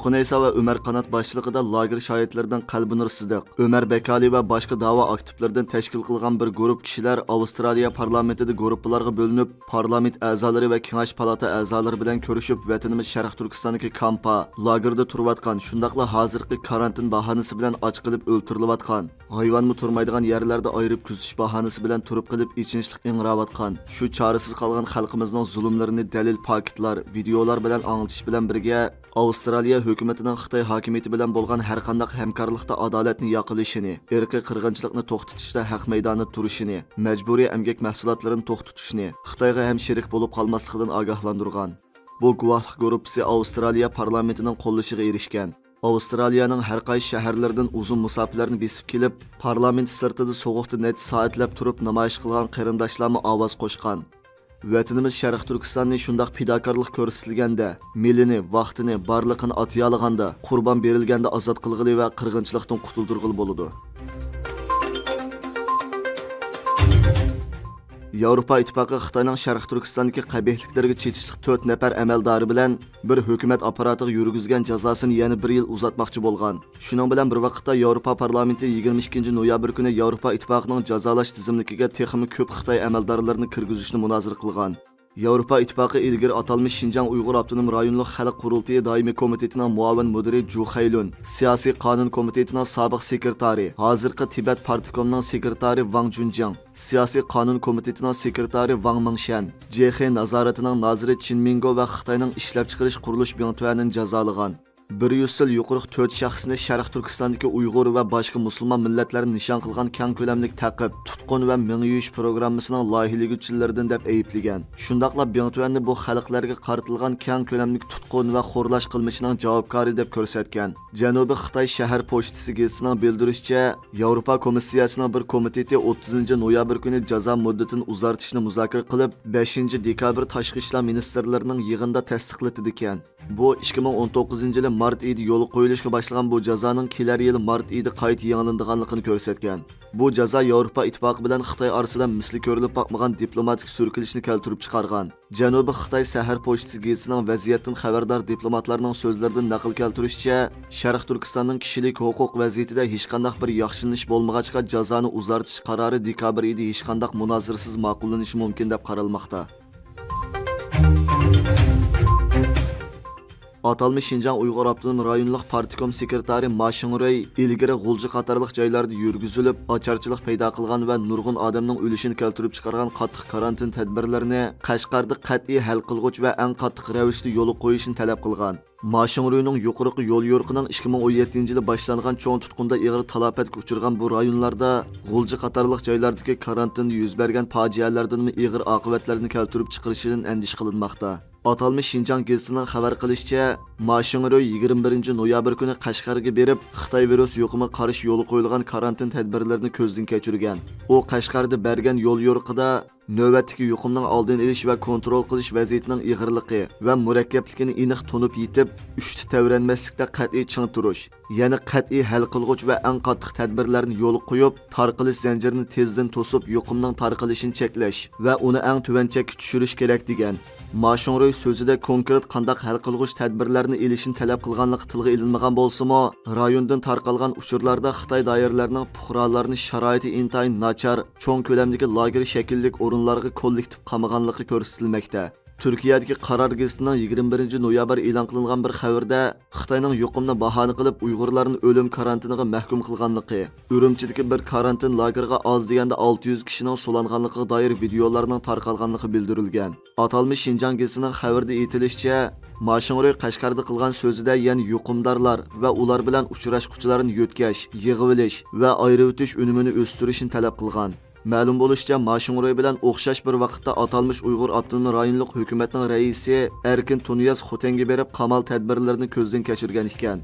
Turxunaysa va Ömer Qanat boshchiligida lager shohidlaridan Qalbinur Sidiq, Ömer Bekali va boshqa da'vo aktivlaridan tashkil qilgan bir guruh kishilar Avstraliya parlamentida guruhlarga bo'linib, parlament a'zolari va kengash palata a'zolari bilan ko'rishib, vatanimiz Sharq Turkistondagi kampa, lagerda turayotgan, shundaqla hozirgi karantin bahonasi bilan och qilib o'ltirilayotgan, hayvonmi turmaydigan yerlarda ayirib kuzatish bahonasi bilan turib qilib ichinishlik ingrayotgan, shu chorasiz qolgan xalqimizning zulmlarini dalil paketlar, videolar bilan anglatish bilan birga Avstraliya hukumatining Xitoy hokimiyati bilan bo'lgan har qanday hamkorlikda adolatni yoqilishini, irqiy qirg'inchilikni to'xtatishda haq maydonida turishini, majburiy emgak mahsulotlarini to'xtatishni, Xitoyga ham sherik bo'lib qolmasligidan ogohlantirgan. Bu guvohlik guruhi Avstraliya parlamentining qo'llashiga erishgan. Avstraliyaning har qaysi shaharlaridan uzun musofirlarni besib kelib, parlament sirtida sovuqda necha soatlab turib namoyish qilgan qarindoshlarga ovoz qo'shgan. Vatanimiz Sharq Turkistonni shundaq fidokorlik ko'rsatilganda, milini, vaqtini, barliqini atiyalaganda, qurbon berilganda ozod qilg'ili va qirg'inchilikdan qutuldirg'ili bo'ladi. Yevropa İttifaqı Xitoyning Sharq Turkistondagi qabihliklarga chechishlik 4 nafar amaldori bilan bir hukumat apparatiga yurgizgan jazosini yana 1 yil uzatmoqchi bo'lgan. Shuning bilan bir vaqtda Yevropa parlamenti 22-noyabr kuni Yevropa İttifaqıning jazolash tizimligiga texmi ko'p Xitoy amaldorlarini kirgizishni munozara qilgan. Yevropa İttifaqı ilgari atalmış Şinjan Uyg'ur Avtonom rayonlik xalq qurultiyi doimiy komitetining muavin mudiri Ju Xaylun, siyosiy qonun komitetining sobiq sekretari, hozirgi Tibet partikomining sekretari Wang Junjiang, siyosiy qonun komitetining sekretari Wang Mingshan, JX nazoratining noziri Chin Mingo va Xitoyning ishlab chiqarish qurilish binotuanin jazolagan. 100 yil yuqori 4 shaxsni Sharq Turkistondagi Uyg'ur va boshqa musulmon millatlarni nishon qilgan keng ko'lamli taqib, tutqun va mingyuyish programmasining loyihaliguvchilaridan deb ayiblagan. Shundaqla binotuanni bu xalqlarga qaratilgan keng ko'lamli tutqun va xo'rlash qilmishining javobkori deb ko'rsatgan. Janubiy Xitoy shahar pochtasi gazetining bildirishicha, Yevropa komissiyasining bir komiteti 30-noyabr kuni jazo muddatini uzartishni muzokara qilib, 5-dekabr tashqi ishlar ministrlarining yig'inida tasdiqladi ekan. Bu 2019-yil mart oyida yo'l qo'yilishga boshlagan bu jazoning kelar yil mart oyida qayta yangilanadiganligini ko'rsatgan. Bu jazo Yevropa Ittifoqi bilan Xitoy orasida misli ko'rilib boqmagan diplomatik surkilishni keltirib chiqargan. Janubiy Xitoy shahar pochtasi gazetining vaziyatdan xabardor diplomatlarning so'zlaridan naql keltirishicha, Sharq Turkistonning kishilik huquq vaziyatida hech qanday bir yaxshilanish bo'lmag'achqa jazoni uzartish qarori dekabr oyida hech qanday munozirasiz ma'qullanishi mumkin deb qaralmoqda. Atalmış Şinjan Uyg'ur Avtonom rayonlik partikom sekretari Ma Shingray ilgari G'ulji qatorliq joylarda yurgizilib, ocharchilik paydo qilgan va nurg'un odamning o'lishini keltirib chiqargan qattiq karantin tadbirlarini Qashqarda qat'iy hal qilg'uch va eng qattiq ravishda yo'l qo'yishni talab qilgan. Ma Shingrayning yuqorqi yo'l yo'riqining 2017-yili boshlangan cho'ng tutqunda ig'ir talafotga uchirgan bu rayonlarda G'ulji qatorliq joylardagi karantinda yuz bergan fojialardan ig'ir oqibatlarni keltirib chiqarishidan andish qilinmoqda. Atalmış Şinjan gazetining xabar qilishicha, Ma Shingray 21-noyabr kuni Qashqarga berib, Xitoy virus yuqumi qarshi yo'li qo'yilgan karantin tadbirlarini ko'zdan kechirgan. U Qashqarda bergan yo'l yo'riqida navbatdagi yuqumning oldini olish va kontrol qilish vaziyatining ig'irligi va murakkabligini aniq tunib yetib, uchta tavranmaslikda qat'iy ching turish, ya'ni qat'iy hal qilg'uch va eng qattiq tadbirlarni yo'l qo'yib, tarqalish zanjirini tezdan to'sib, yuqumning tarqalishini cheklash va uni eng tuvanchakka tushirish kerak degan. Ma Shingray so'zida konkret qandaq hal qilg'uch tadbirlarni elishini talab qilganligi tilga ilinmagan bo'lsa-mo, rayondan tarqalgan uchurlarda Xitoy doiralarining fuqarolarning sharoiti intayin nachar, cho'ng ko'lamdagi lager shakllik o'rinlarga kollektiv qamaganligi ko'rsatilmoqda. Turkiyadagi Qaror gazetining 21-noyabr e'lon qilingan bir xabarda Xitoyning yuqumni bahona qilib Uyg'urlarni o'lim karantiniga mahkum qilganligi, Urumchidagi bir karantin lageriga oz deganda 600 kishining so'langanligiga doir videolarning tarqalganligi bildirilgan. Atalmış Şinjan gazetining xabarida aytilishicha, Ma Shingray Qashqarda qilgan so'zida yana yuqumdorlar va ular bilan uchrashuvchilarni yo'tkash, yig'ilish va ayirib o'tish unumini o'stirishni talab qilgan. Ma'lum bo'lishicha, Ma Shingray bilan o'xshash bir vaqtda atalmış Uyg'ur Avtonom rayonlik hukumatning raisi Erkin Tuniyaz Xotanga berib qamal tadbirlarini ko'zdan kechirgan ekan.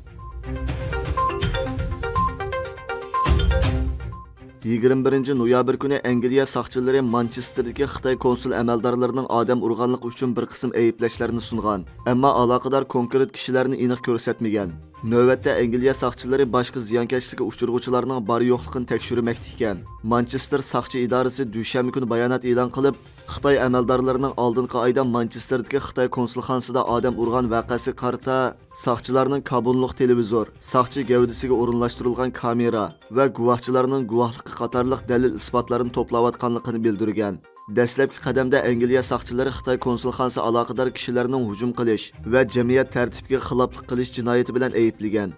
21-noyabr kuni Angliya soqchilari Manchesterdagi Xitoy konsul amaldorlarining odam urganlik uchun bir qism ayblashlarni sungan, ammo aloqador konkret kishilarni aniq ko'rsatmagan. Növbətdə Angliya soqchilari boshqa ziyonkashlikka uchirg'uvchilarning bor yo'qligini tekshirmoqda ekan. Manchester soqchi idorasi dushanba kuni bayonot e'lon qilib, Xitoy amaldorlarining oldingi oyda Manchesterdagi Xitoy konsulxonasida odam urgan voqeasi qarta soqchilarning Kabullik televizor, soqchi gavdasiga o'rinlashtirilgan kamera va guvohchilarning guvohligi qatorliq dalil isbotlarini to'playotganligini bildirgan. Dastlabki qadamda Angliya soqchilari Xitoy konsulxonasi aloqador kishilarning hujum qilish va jamiyat tartibiga xiloflik qilish jinoyati bilan ayblagan.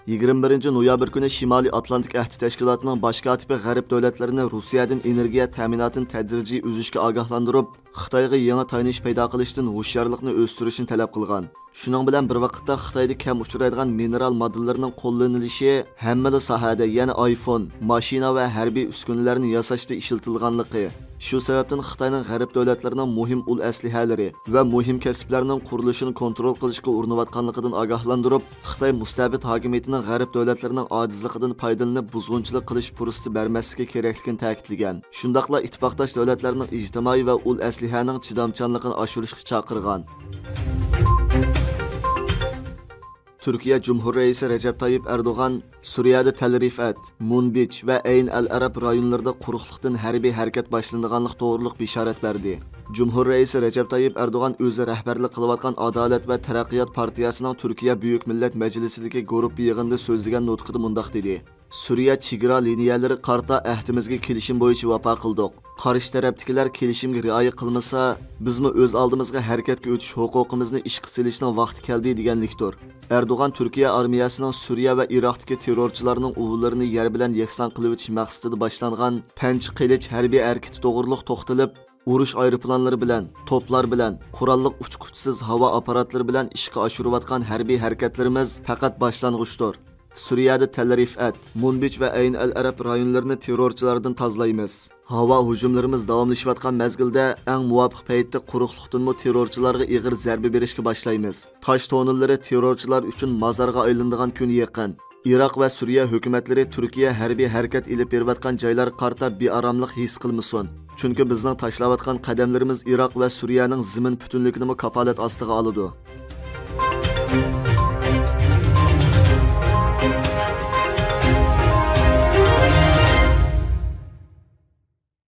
21 noyabr kuni Shimoliy Atlantik Ahdi Tashkilotining bosh kotibi G'arb davlatlarini Rossiyadan energiya ta'minotini tadrijiy uzishga ogohlantirib, Xitoyga yangi tayinish paydo qilishdan hushyorlikni o'stirishni talab qilgan. Shuning bilan bir vaqtda Xitoyda kam uchraydigan mineral modellarning qo'llanilishi hamma sohada, ya'ni iPhone, mashina va harbiy uskunalarni yasashda ishlatilganligi. Shu sababdan Xitoyning G'arb davlatlarining muhim ul aslihalari va muhim kasblarning qurilishini kontrol qilishga urinayotganligidan ogohlantirib, Xitoy mustabid hokimiyatining G'arb davlatlarining ojizligidan foydalanib buzg'unchilik qilish fursati bermasligi kerakligini ta'kidlagan. Shundaqla ittifoqdosh davlatlarning ijtimoiy va ul aslihaning chidamchanligini oshirishga chaqirgan. Türkiye Cumhur Reisi Recep Tayyip Erdoğan, Suriyada Tel Rifat, Munbij ve Ayn al-Arab rayonlarida quruqlikdan harbiy harakat boshlanganlik to'g'riliq bishorat berdi. Cumhur Reisi Recep Tayyip Erdoğan o'zi rahbarlik qilayotgan Adalet ve Taraqqiyot partiyasining Türkiye Büyük Millet Meclisi'deki grup yig'inida so'zlagan nutqida mundaq dedi. Suriye chegara liniyalari qarta ahdimizga kelishim bo'yicha vafo qildik. Qarshi tarafdagilar kelishimga rioya qilmasa, bizmi o'z oldimizga harakatga o'tish huquqimizni ishga solishning vaqti keldi deganlikdir. Erdoğan Türkiye armiyasining Suriye ve Iroqdagi terrorchilarning o'g'illarini yer bilan yakson qilib o'tish maqsadida boshlangan Panch qilich harbiy harakati to'g'riliq to'xtalib, urush aeroplanlari bilan, toplar bilan, qurolliq uçquchsiz havo apparatlari bilan ishga oshirayotgan harbiy harakatlarimiz faqat boshlang'ichdir. Suriyada Tel Rifat, Munbij ve Ayn al-Arab rayonlarini terrorchilardan tozalaymiz. Havo hujumlarimiz davomlashayotgan mezgilda eng muvofiq paytda quruqlikdanmi terrorchilarga ig'ir zarba berishga boshlaymiz. Tosh tonillari terrorchilar uchun mozorga aylanadigan kun yaqin. Iroq va Suriya hukumatlari Turkiya harbiy harakat ilib berayotgan joylar qarta bearomlik his qilmasin. Chunki bizning tashlayotgan qadamlarimiz Iroq va Suriyaning zimin butunligini kafolat ostiga oladi.